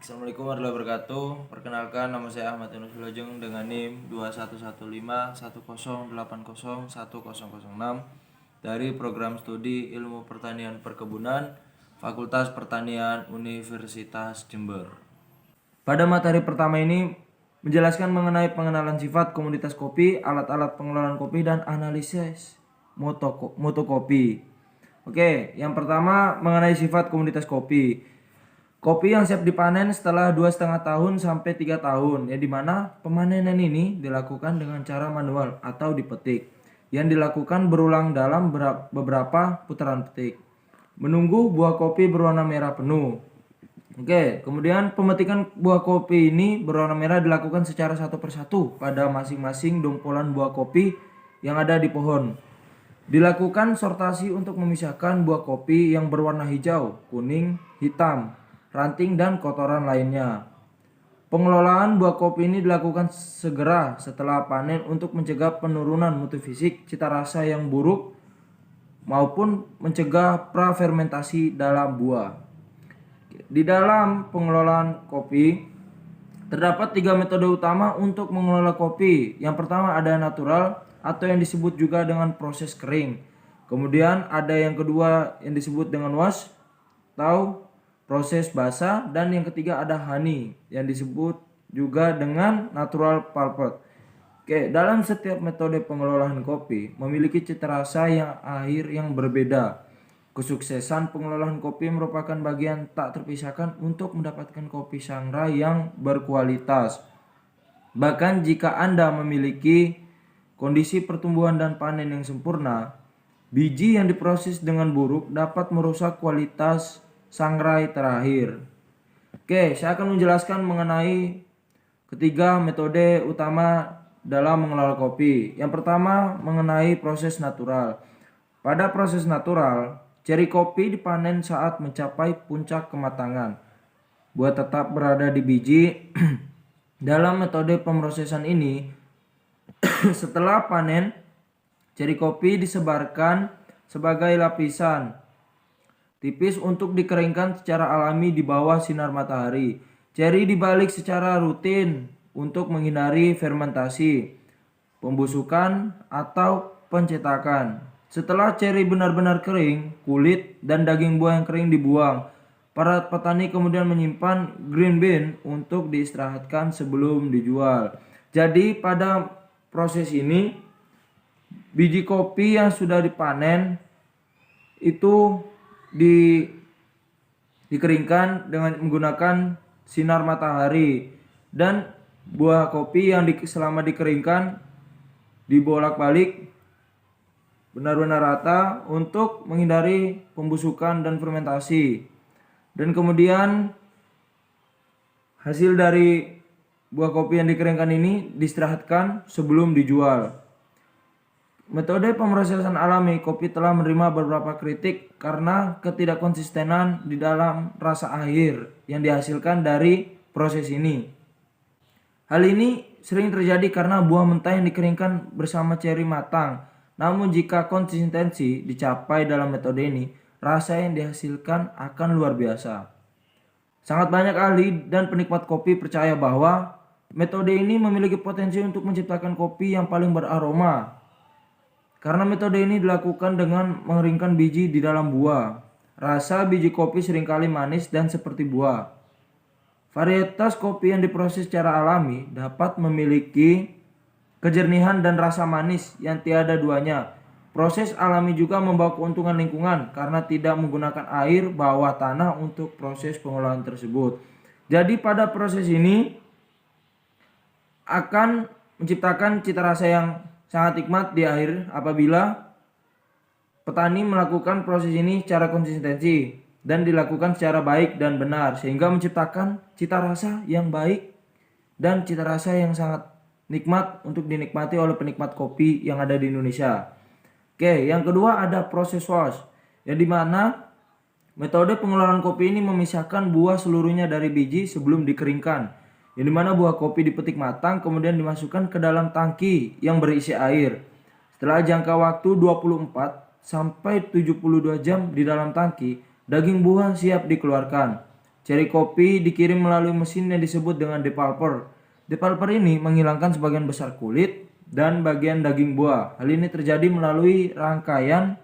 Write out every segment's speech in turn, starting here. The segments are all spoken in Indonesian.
Assalamualaikum warahmatullahi wabarakatuh. Perkenalkan, nama saya Ahmad Yunus Wilujeng dengan NIM 211510801006 dari program studi Ilmu Pertanian Perkebunan Fakultas Pertanian Universitas Jember. Pada materi pertama ini menjelaskan mengenai pengenalan sifat komoditas kopi, alat-alat pengelolaan kopi, dan analisis mutu kopi. Oke, yang pertama mengenai sifat komoditas kopi. Kopi yang siap dipanen setelah 2,5 tahun sampai 3 tahun, ya dimana pemanenan ini dilakukan dengan cara manual atau dipetik, yang dilakukan berulang dalam beberapa putaran petik, menunggu buah kopi berwarna merah penuh. Oke, kemudian pemetikan buah kopi ini berwarna merah dilakukan secara satu persatu pada masing-masing dompolan buah kopi yang ada di pohon. Dilakukan sortasi untuk memisahkan buah kopi yang berwarna hijau, kuning, hitam, ranting, dan kotoran lainnya. Pengelolaan buah kopi ini dilakukan segera setelah panen untuk mencegah penurunan mutu fisik, cita rasa yang buruk, maupun mencegah prafermentasi dalam buah. Di dalam pengelolaan kopi, terdapat 3 metode utama untuk mengelola kopi. Yang pertama ada natural atau yang disebut juga dengan proses kering. Kemudian ada yang kedua yang disebut dengan wash atau proses basah, dan yang ketiga ada honey yang disebut juga dengan natural pulped. Oke, dalam setiap metode pengelolaan kopi memiliki cita rasa yang akhir yang berbeda. Kesuksesan pengelolaan kopi merupakan bagian tak terpisahkan untuk mendapatkan kopi sangrai yang berkualitas. Bahkan jika Anda memiliki kondisi pertumbuhan dan panen yang sempurna, biji yang diproses dengan buruk dapat merusak kualitas sangrai terakhir. Oke, saya akan menjelaskan mengenai ketiga metode utama dalam mengelola kopi. Yang pertama mengenai proses natural. Pada proses natural, ceri kopi dipanen saat mencapai puncak kematangan. Buah tetap berada di biji. Dalam metode pemrosesan ini, setelah panen, ceri kopi disebarkan sebagai lapisan tipis untuk dikeringkan secara alami di bawah sinar matahari. Ceri dibalik secara rutin untuk menghindari fermentasi, pembusukan, atau pencetakan. Setelah ceri benar-benar kering, kulit dan daging buah yang kering dibuang. Para petani kemudian menyimpan green bean untuk diistirahatkan sebelum dijual. Jadi pada proses ini, biji kopi yang sudah dipanen itu dikeringkan dengan menggunakan sinar matahari, dan buah kopi yang selama dikeringkan dibolak-balik benar-benar rata untuk menghindari pembusukan dan fermentasi. Dan kemudian hasil dari buah kopi yang dikeringkan ini diistirahatkan sebelum dijual. Metode pemrosesan alami kopi telah menerima beberapa kritik karena ketidakkonsistenan di dalam rasa akhir yang dihasilkan dari proses ini. Hal ini sering terjadi karena buah mentah yang dikeringkan bersama ceri matang. Namun jika konsistensi dicapai dalam metode ini, rasa yang dihasilkan akan luar biasa. Sangat banyak ahli dan penikmat kopi percaya bahwa metode ini memiliki potensi untuk menciptakan kopi yang paling beraroma. Karena metode ini dilakukan dengan mengeringkan biji di dalam buah. Rasa biji kopi seringkali manis dan seperti buah. Varietas kopi yang diproses secara alami dapat memiliki kejernihan dan rasa manis yang tiada duanya. Proses alami juga membawa keuntungan lingkungan karena tidak menggunakan air bawah tanah untuk proses pengolahan tersebut. Jadi pada proses ini akan menciptakan cita rasa yang sangat nikmat di akhir apabila petani melakukan proses ini secara konsistensi dan dilakukan secara baik dan benar, sehingga menciptakan cita rasa yang baik dan cita rasa yang sangat nikmat untuk dinikmati oleh penikmat kopi yang ada di Indonesia. Oke, yang kedua ada proses wash, yang dimana metode pengelolaan kopi ini memisahkan buah seluruhnya dari biji sebelum dikeringkan, yang dimana buah kopi dipetik matang kemudian dimasukkan ke dalam tangki yang berisi air. Setelah jangka waktu 24 sampai 72 jam di dalam tangki, daging buah siap dikeluarkan. Ceri kopi dikirim melalui mesin yang disebut dengan depulper. Depulper ini menghilangkan sebagian besar kulit dan bagian daging buah. Hal ini terjadi melalui rangkaian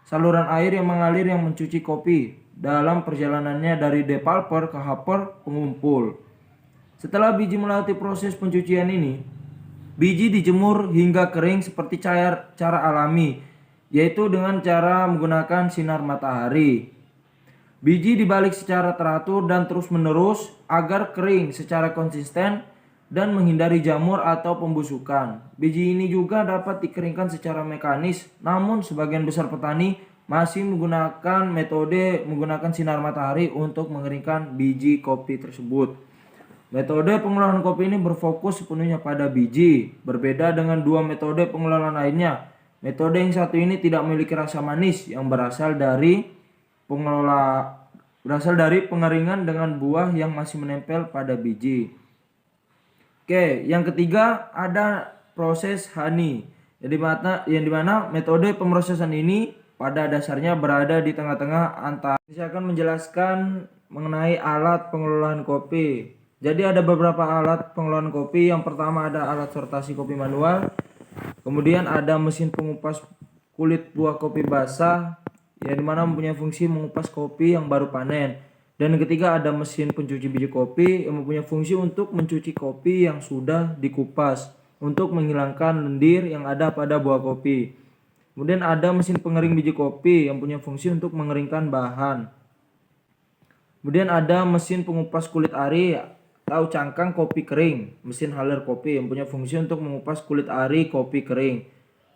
saluran air yang mengalir yang mencuci kopi dalam perjalanannya dari depulper ke hopper pengumpul. Setelah biji melewati proses pencucian ini, biji dijemur hingga kering seperti cara alami, yaitu dengan cara menggunakan sinar matahari. Biji dibalik secara teratur dan terus-menerus agar kering secara konsisten dan menghindari jamur atau pembusukan. Biji ini juga dapat dikeringkan secara mekanis, namun sebagian besar petani masih menggunakan metode menggunakan sinar matahari untuk mengeringkan biji kopi tersebut. Metode pengolahan kopi ini berfokus sepenuhnya pada biji, berbeda dengan dua metode pengolahan lainnya. Metode yang satu ini tidak memiliki rasa manis yang berasal dari pengeringan dengan buah yang masih menempel pada biji. Oke, yang ketiga ada proses honey. Yang dimana metode pemrosesan ini pada dasarnya berada di tengah-tengah antara. Saya akan menjelaskan mengenai alat pengolahan kopi. Jadi ada beberapa alat pengolahan kopi. Yang pertama ada alat sortasi kopi manual. Kemudian ada mesin pengupas kulit buah kopi basah yang dimana mempunyai fungsi mengupas kopi yang baru panen. Dan yang ketiga ada mesin pencuci biji kopi yang mempunyai fungsi untuk mencuci kopi yang sudah dikupas untuk menghilangkan lendir yang ada pada buah kopi. Kemudian ada mesin pengering biji kopi yang punya fungsi untuk mengeringkan bahan. Kemudian ada mesin pengupas kulit ari atau cangkang kopi kering, mesin haler kopi yang punya fungsi untuk mengupas kulit ari kopi kering.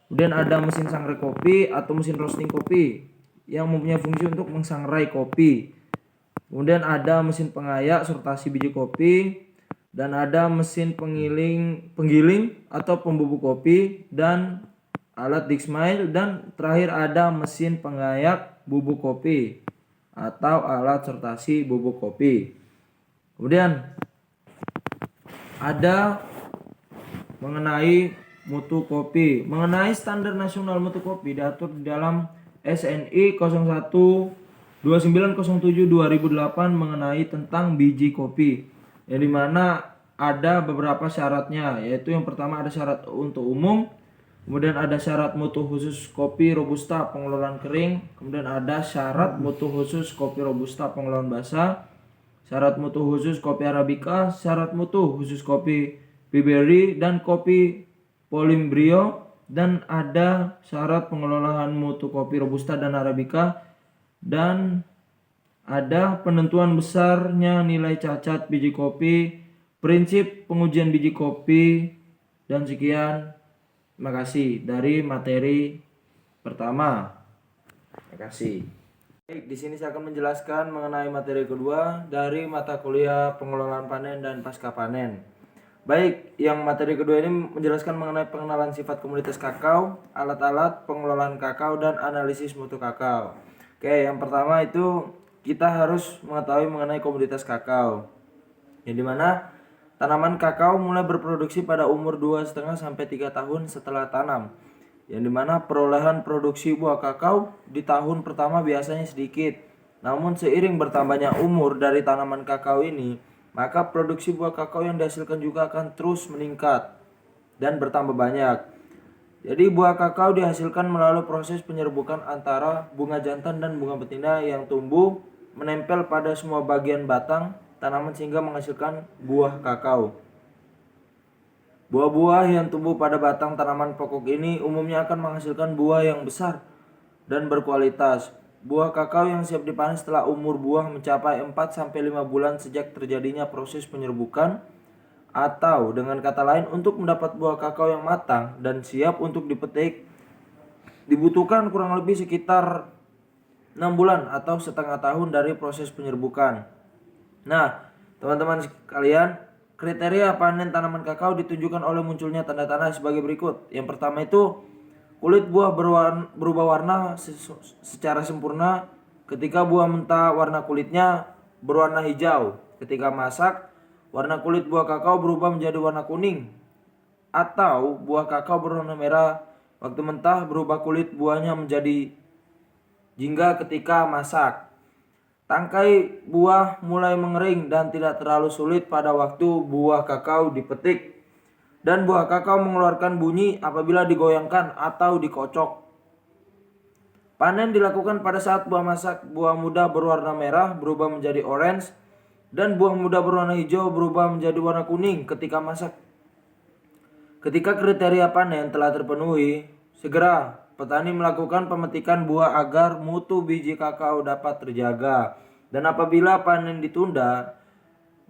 Kemudian ada mesin sangrai kopi atau mesin roasting kopi yang mempunyai fungsi untuk mengsangrai kopi. Kemudian ada mesin pengayak sortasi biji kopi dan ada mesin penggiling atau pembubuk kopi dan alat Dixmill, dan terakhir ada mesin pengayak bubuk kopi atau alat sortasi bubuk kopi. Kemudian ada mengenai mutu kopi. Mengenai standar nasional mutu kopi diatur di dalam SNI 01-2907-2008 mengenai tentang biji kopi, yang dimana ada beberapa syaratnya, yaitu yang pertama ada syarat untuk umum, kemudian ada syarat mutu khusus kopi robusta pengelolaan kering, kemudian ada syarat mutu khusus kopi robusta pengelolaan basah, syarat mutu khusus kopi arabica, syarat mutu khusus kopi Piberi dan kopi Polimbrio, dan ada syarat pengelolaan mutu kopi robusta dan arabica, dan ada penentuan besarnya nilai cacat biji kopi, prinsip pengujian biji kopi, dan sekian. Terima kasih dari materi pertama. Terima kasih. Baik, di sini saya akan menjelaskan mengenai materi kedua dari mata kuliah pengelolaan panen dan pasca panen. Baik, yang materi kedua ini menjelaskan mengenai pengenalan sifat komoditas kakao, alat-alat pengelolaan kakao, dan analisis mutu kakao. Oke, yang pertama itu kita harus mengetahui mengenai komoditas kakao, yang dimana tanaman kakao mulai berproduksi pada umur 2,5 sampai 3 tahun setelah tanam, yang dimana perolehan produksi buah kakao di tahun pertama biasanya sedikit, namun seiring bertambahnya umur dari tanaman kakao ini, maka produksi buah kakao yang dihasilkan juga akan terus meningkat dan bertambah banyak. Jadi buah kakao dihasilkan melalui proses penyerbukan antara bunga jantan dan bunga betina yang tumbuh menempel pada semua bagian batang tanaman sehingga menghasilkan buah kakao. Buah-buah yang tumbuh pada batang tanaman pokok ini umumnya akan menghasilkan buah yang besar dan berkualitas. Buah kakao yang siap dipanen setelah umur buah mencapai 4-5 bulan sejak terjadinya proses penyerbukan, atau dengan kata lain untuk mendapat buah kakao yang matang dan siap untuk dipetik dibutuhkan kurang lebih sekitar 6 bulan atau setengah tahun dari proses penyerbukan. Nah, teman-teman sekalian, kriteria panen tanaman kakao ditunjukkan oleh munculnya tanda-tanda sebagai berikut. Yang pertama itu kulit buah berubah warna secara sempurna. Ketika buah mentah, warna kulitnya berwarna hijau. Ketika masak, warna kulit buah kakao berubah menjadi warna kuning. Atau buah kakao berwarna merah. Waktu mentah berubah kulit buahnya menjadi jingga ketika masak. Tangkai buah mulai mengering dan tidak terlalu sulit pada waktu buah kakao dipetik. Dan buah kakao mengeluarkan bunyi apabila digoyangkan atau dikocok. Panen dilakukan pada saat buah masak, buah muda berwarna merah berubah menjadi orange, dan buah muda berwarna hijau berubah menjadi warna kuning ketika masak. Ketika kriteria panen telah terpenuhi, segera petani melakukan pemetikan buah agar mutu biji kakao dapat terjaga. Dan apabila panen ditunda,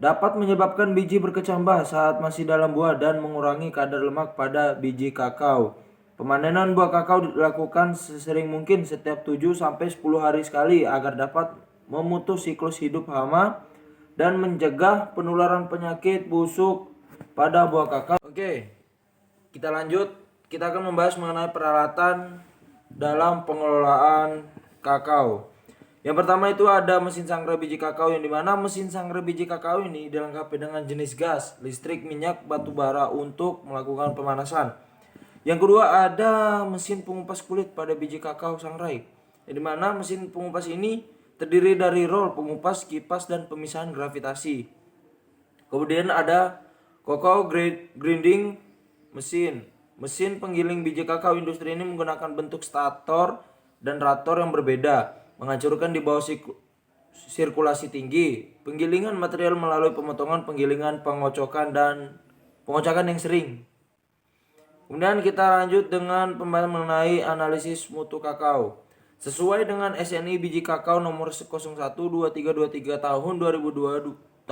dapat menyebabkan biji berkecambah saat masih dalam buah dan mengurangi kadar lemak pada biji kakao. Pemanenan buah kakao dilakukan sesering mungkin setiap 7-10 hari sekali agar dapat memutus siklus hidup hama dan mencegah penularan penyakit busuk pada buah kakao. Oke, kita lanjut. Kita akan membahas mengenai peralatan dalam pengelolaan kakao. Yang pertama itu ada mesin sangrai biji kakao, yang dimana mesin sangrai biji kakao ini dilengkapi dengan jenis gas, listrik, minyak, batu bara untuk melakukan pemanasan. Yang kedua ada mesin pengupas kulit pada biji kakao sangrai, yang dimana mesin pengupas ini terdiri dari rol pengupas, kipas, dan pemisahan gravitasi. Kemudian ada cocoa grinding mesin. Mesin penggiling biji kakao industri ini menggunakan bentuk stator dan rator yang berbeda, menghancurkan di bawah sirkulasi tinggi, penggilingan material melalui pemotongan, penggilingan, pengocokan yang sering. Kemudian kita lanjut dengan pembahasan mengenai analisis mutu kakao. Sesuai dengan SNI biji kakao nomor 012323 tahun 2002,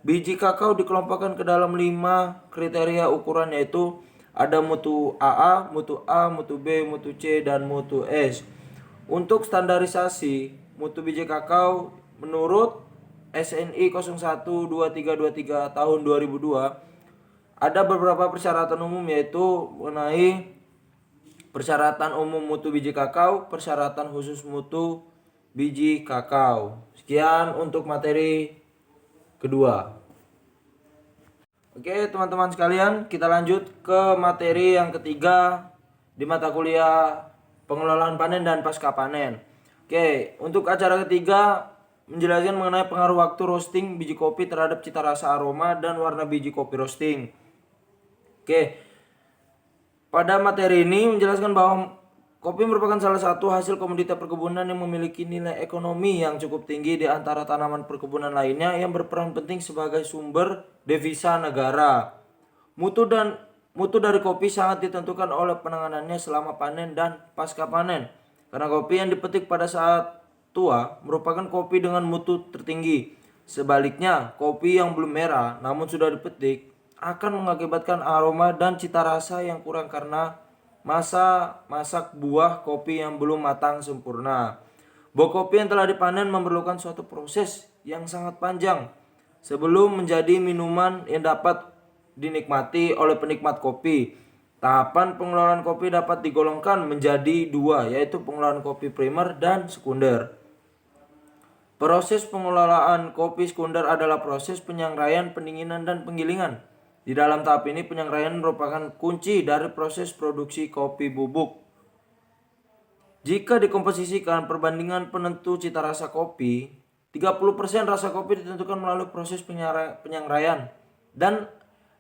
biji kakao dikelompokkan ke dalam 5 kriteria ukuran, yaitu ada mutu AA, mutu A, mutu B, mutu C, dan mutu S. Untuk standarisasi mutu biji kakao menurut SNI 012323 tahun 2002, ada beberapa persyaratan umum, yaitu mengenai persyaratan umum mutu biji kakao, persyaratan khusus mutu biji kakao. Sekian untuk materi kedua. Oke teman-teman sekalian, kita lanjut ke materi yang ketiga di mata kuliah pengelolaan panen dan pasca panen. Oke, untuk acara ketiga menjelaskan mengenai pengaruh waktu roasting biji kopi terhadap cita rasa, aroma, dan warna biji kopi roasting. Oke, pada materi ini menjelaskan bahwa kopi merupakan salah satu hasil komoditas perkebunan yang memiliki nilai ekonomi yang cukup tinggi di antara tanaman perkebunan lainnya, yang berperan penting sebagai sumber devisa negara. Mutu dari kopi sangat ditentukan oleh penanganannya selama panen dan pasca panen. Karena kopi yang dipetik pada saat tua merupakan kopi dengan mutu tertinggi. Sebaliknya, kopi yang belum merah namun sudah dipetik akan mengakibatkan aroma dan cita rasa yang kurang karena masa masak buah kopi yang belum matang sempurna. Buah kopi yang telah dipanen memerlukan suatu proses yang sangat panjang sebelum menjadi minuman yang dapat dinikmati oleh penikmat kopi. Tahapan pengelolaan kopi dapat digolongkan menjadi 2, yaitu pengelolaan kopi primer dan sekunder. Proses pengelolaan kopi sekunder adalah proses penyangraian, pendinginan, dan penggilingan. Di dalam tahap ini penyangraian merupakan kunci dari proses produksi kopi bubuk. Jika dikomposisikan perbandingan penentu cita rasa kopi, 30% rasa kopi ditentukan melalui proses penyangraian dan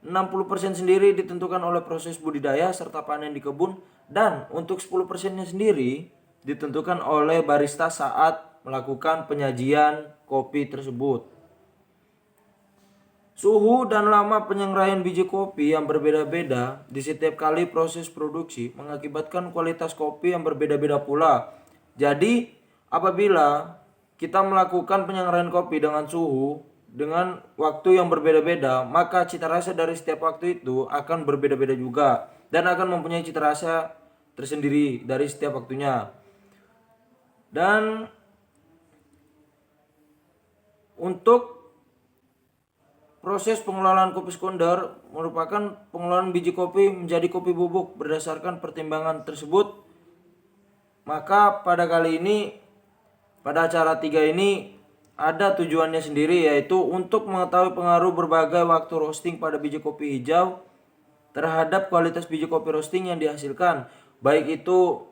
60% sendiri ditentukan oleh proses budidaya serta panen di kebun, dan untuk 10%-nya sendiri ditentukan oleh barista saat melakukan penyajian kopi tersebut. Suhu dan lama penyangraian biji kopi yang berbeda-beda di setiap kali proses produksi mengakibatkan kualitas kopi yang berbeda-beda pula. Jadi, apabila kita melakukan penyangraian kopi dengan suhu dengan waktu yang berbeda-beda, maka cita rasa dari setiap waktu itu akan berbeda-beda juga dan akan mempunyai cita rasa tersendiri dari setiap waktunya. Dan untuk proses pengelolaan kopi sekunder merupakan pengelolaan biji kopi menjadi kopi bubuk berdasarkan pertimbangan tersebut. Maka pada kali ini, pada acara 3 ini ada tujuannya sendiri, yaitu untuk mengetahui pengaruh berbagai waktu roasting pada biji kopi hijau terhadap kualitas biji kopi roasting yang dihasilkan, baik itu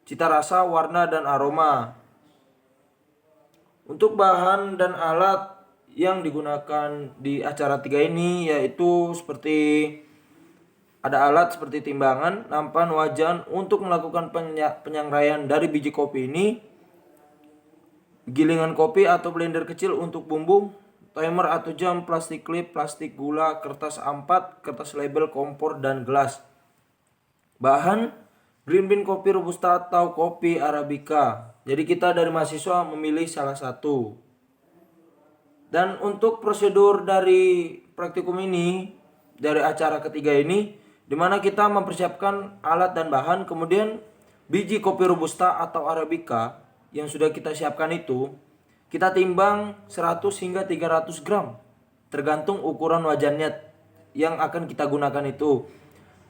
cita rasa, warna, dan aroma. Untuk bahan dan alat yang digunakan di acara 3 ini yaitu seperti ada alat seperti timbangan, nampan, wajan untuk melakukan penyangraian dari biji kopi ini, gilingan kopi atau blender kecil untuk bumbu, timer atau jam, plastik klip, plastik gula, kertas A4, kertas label, kompor, dan gelas. Bahan green bean kopi robusta atau kopi arabica. Jadi kita dari mahasiswa memilih salah satu. Dan untuk prosedur dari praktikum ini, dari acara ketiga ini, di mana kita mempersiapkan alat dan bahan, kemudian biji kopi robusta atau arabica yang sudah kita siapkan itu, kita timbang 100 hingga 300 gram, tergantung ukuran wajannya yang akan kita gunakan itu.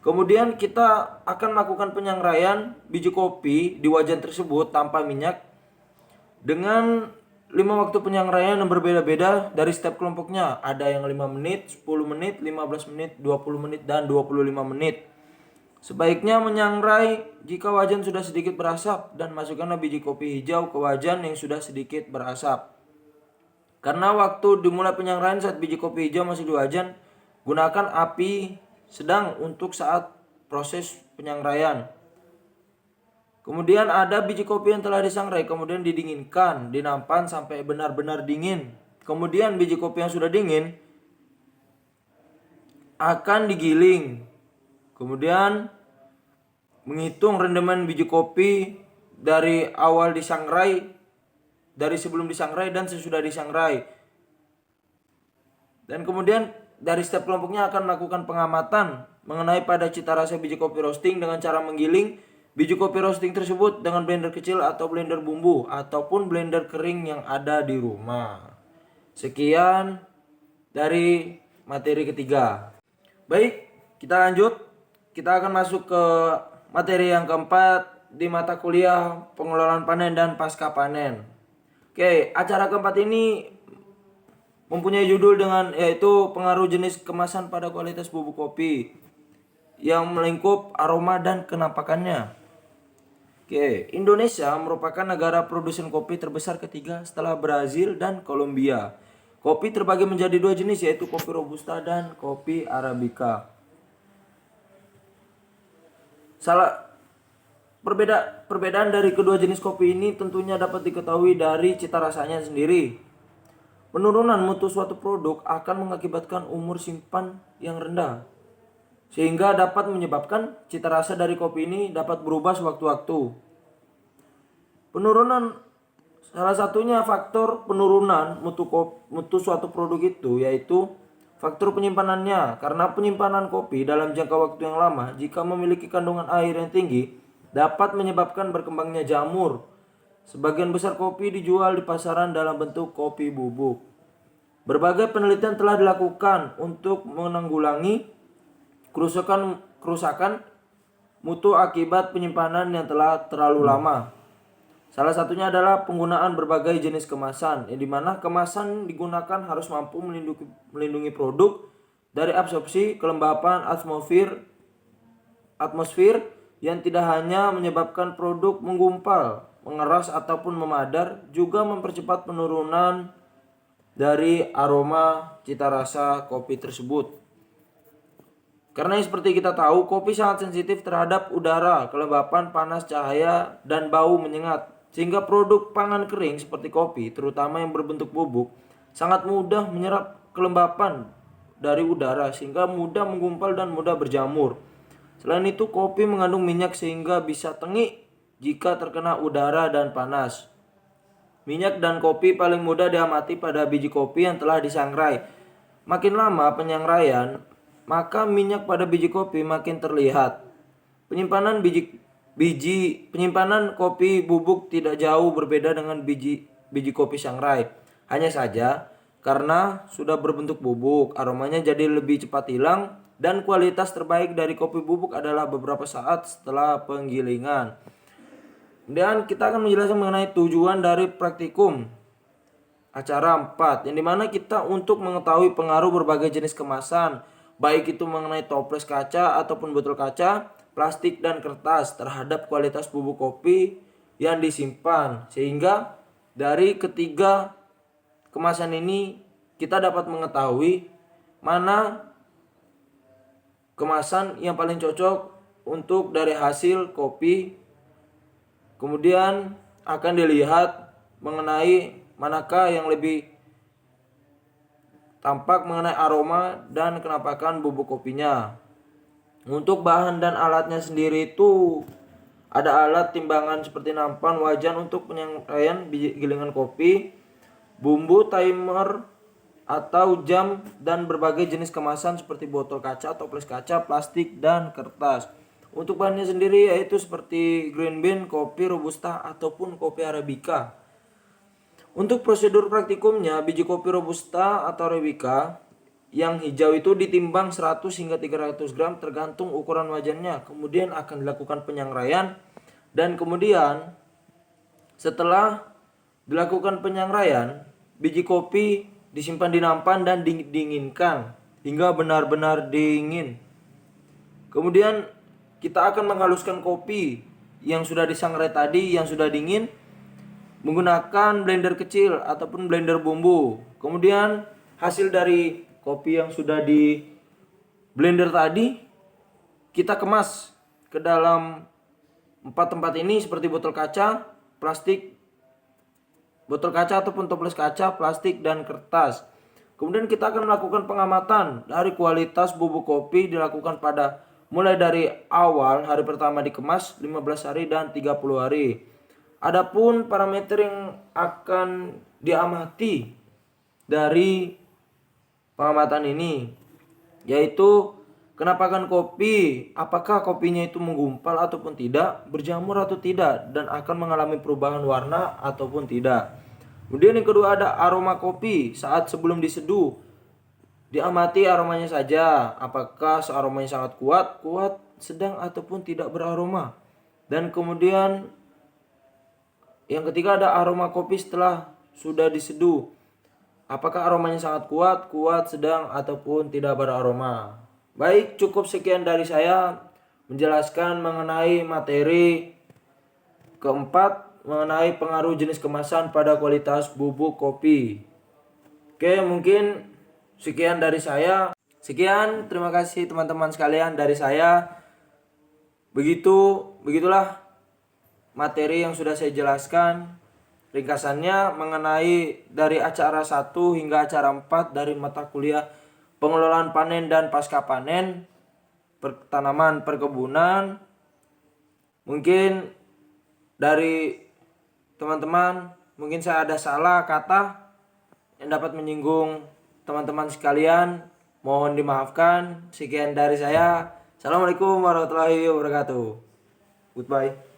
Kemudian kita akan melakukan penyangraian biji kopi di wajan tersebut tanpa minyak dengan 5 waktu penyangraian yang berbeda-beda dari setiap kelompoknya. Ada yang 5 menit, 10 menit, 15 menit, 20 menit, dan 25 menit. Sebaiknya menyangrai jika wajan sudah sedikit berasap dan masukkanlah biji kopi hijau ke wajan yang sudah sedikit berasap. Karena waktu dimulai penyangraian saat biji kopi hijau masih di wajan, gunakan api sedang untuk saat proses penyangraian. Kemudian ada biji kopi yang telah disangrai, kemudian didinginkan, dinampan sampai benar-benar dingin. Kemudian biji kopi yang sudah dingin akan digiling. Kemudian menghitung rendaman biji kopi dari awal disangrai, dari sebelum disangrai dan sesudah disangrai. Dan kemudian dari setiap kelompoknya akan melakukan pengamatan mengenai pada cita rasa biji kopi roasting dengan cara menggiling biji kopi roasting tersebut dengan blender kecil atau blender bumbu ataupun blender kering yang ada di rumah. Sekian dari materi ketiga. Baik, kita lanjut. Kita akan masuk ke materi yang keempat di mata kuliah pengelolaan panen dan pasca panen. Oke, acara keempat ini mempunyai judul dengan yaitu pengaruh jenis kemasan pada kualitas bubuk kopi yang melingkup aroma dan kenampakannya. Oke, Indonesia merupakan negara produsen kopi terbesar ketiga setelah Brazil dan Kolombia. Kopi terbagi menjadi 2 jenis yaitu kopi robusta dan kopi arabica. Perbedaan dari kedua jenis kopi ini tentunya dapat diketahui dari cita rasanya sendiri. Penurunan mutu suatu produk akan mengakibatkan umur simpan yang rendah, sehingga dapat menyebabkan cita rasa dari kopi ini dapat berubah sewaktu-waktu. Salah satunya faktor penurunan mutu suatu produk itu yaitu faktor penyimpanannya. Karena penyimpanan kopi dalam jangka waktu yang lama jika memiliki kandungan air yang tinggi dapat menyebabkan berkembangnya jamur. Sebagian besar kopi dijual di pasaran dalam bentuk kopi bubuk. Berbagai penelitian telah dilakukan untuk menanggulangi kerusakan mutu akibat penyimpanan yang telah terlalu lama. Salah satunya adalah penggunaan berbagai jenis kemasan, yang dimana kemasan digunakan harus mampu melindungi produk dari absorpsi kelembapan atmosfer yang tidak hanya menyebabkan produk menggumpal, mengeras ataupun memadar, juga mempercepat penurunan dari aroma cita rasa kopi tersebut. Karena seperti kita tahu, kopi sangat sensitif terhadap udara, kelembapan, panas, cahaya, dan bau menyengat. Sehingga produk pangan kering seperti kopi, terutama yang berbentuk bubuk, sangat mudah menyerap kelembapan dari udara sehingga mudah menggumpal dan mudah berjamur. Selain itu, kopi mengandung minyak sehingga bisa tengik jika terkena udara dan panas. Minyak dan kopi paling mudah diamati pada biji kopi yang telah disangrai. Makin lama penyangraian, maka minyak pada biji kopi makin terlihat. Penyimpanan kopi bubuk tidak jauh berbeda dengan biji kopi sangrai. Hanya saja karena sudah berbentuk bubuk, aromanya jadi lebih cepat hilang dan kualitas terbaik dari kopi bubuk adalah beberapa saat setelah penggilingan. Kemudian kita akan menjelaskan mengenai tujuan dari praktikum acara 4, yang dimana kita untuk mengetahui pengaruh berbagai jenis kemasan, baik itu mengenai toples kaca ataupun botol kaca, plastik dan kertas terhadap kualitas bubuk kopi yang disimpan, sehingga dari ketiga kemasan ini kita dapat mengetahui mana kemasan yang paling cocok untuk dari hasil kopi. Kemudian akan dilihat mengenai manakah yang lebih tampak mengenai aroma dan kenapakan bubuk kopinya. Untuk bahan dan alatnya sendiri itu ada alat timbangan seperti nampan, wajan untuk penyampaian biji gilingan kopi, bumbu, timer atau jam, dan berbagai jenis kemasan seperti botol kaca, toples kaca, plastik, dan kertas. Untuk bahannya sendiri yaitu seperti green bean, kopi robusta ataupun kopi arabica. Untuk prosedur praktikumnya, biji kopi robusta atau arabica yang hijau itu ditimbang 100 hingga 300 gram tergantung ukuran wajannya. Kemudian akan dilakukan penyangraian, dan kemudian setelah dilakukan penyangraian, biji kopi disimpan di nampan dan didinginkan hingga benar-benar dingin. Kemudian kita akan menghaluskan kopi yang sudah disangrai tadi, yang sudah dingin, menggunakan blender kecil ataupun blender bumbu. Kemudian hasil dari kopi yang sudah di blender tadi kita kemas ke dalam 4 tempat ini seperti botol kaca, plastik, botol kaca ataupun toples kaca, plastik, dan kertas. Kemudian kita akan melakukan pengamatan dari kualitas bubuk kopi dilakukan pada mulai dari awal hari pertama dikemas, 15 hari dan 30 hari. Adapun parameter yang akan diamati dari pengamatan ini yaitu kenapakan kopi, apakah kopinya itu menggumpal ataupun tidak, berjamur atau tidak, dan akan mengalami perubahan warna ataupun tidak. Kemudian yang kedua ada aroma kopi saat sebelum diseduh. Diamati aromanya saja, apakah aromanya sangat kuat, sedang ataupun tidak beraroma. Dan kemudian yang ketiga ada aroma kopi setelah sudah diseduh. Apakah aromanya sangat kuat, sedang ataupun tidak beraroma. Baik, cukup sekian dari saya menjelaskan mengenai materi keempat mengenai pengaruh jenis kemasan pada kualitas bubuk kopi. Oke, mungkin sekian dari saya. Sekian, terima kasih teman-teman sekalian dari saya. Begitulah materi yang sudah saya jelaskan. Ringkasannya mengenai dari acara 1 hingga acara 4 dari mata kuliah pengelolaan panen dan pasca panen tanaman perkebunan. Mungkin dari teman-teman, mungkin saya ada salah kata yang dapat menyinggung teman-teman sekalian, mohon dimaafkan. Sekian dari saya. Assalamualaikum warahmatullahi wabarakatuh. Goodbye.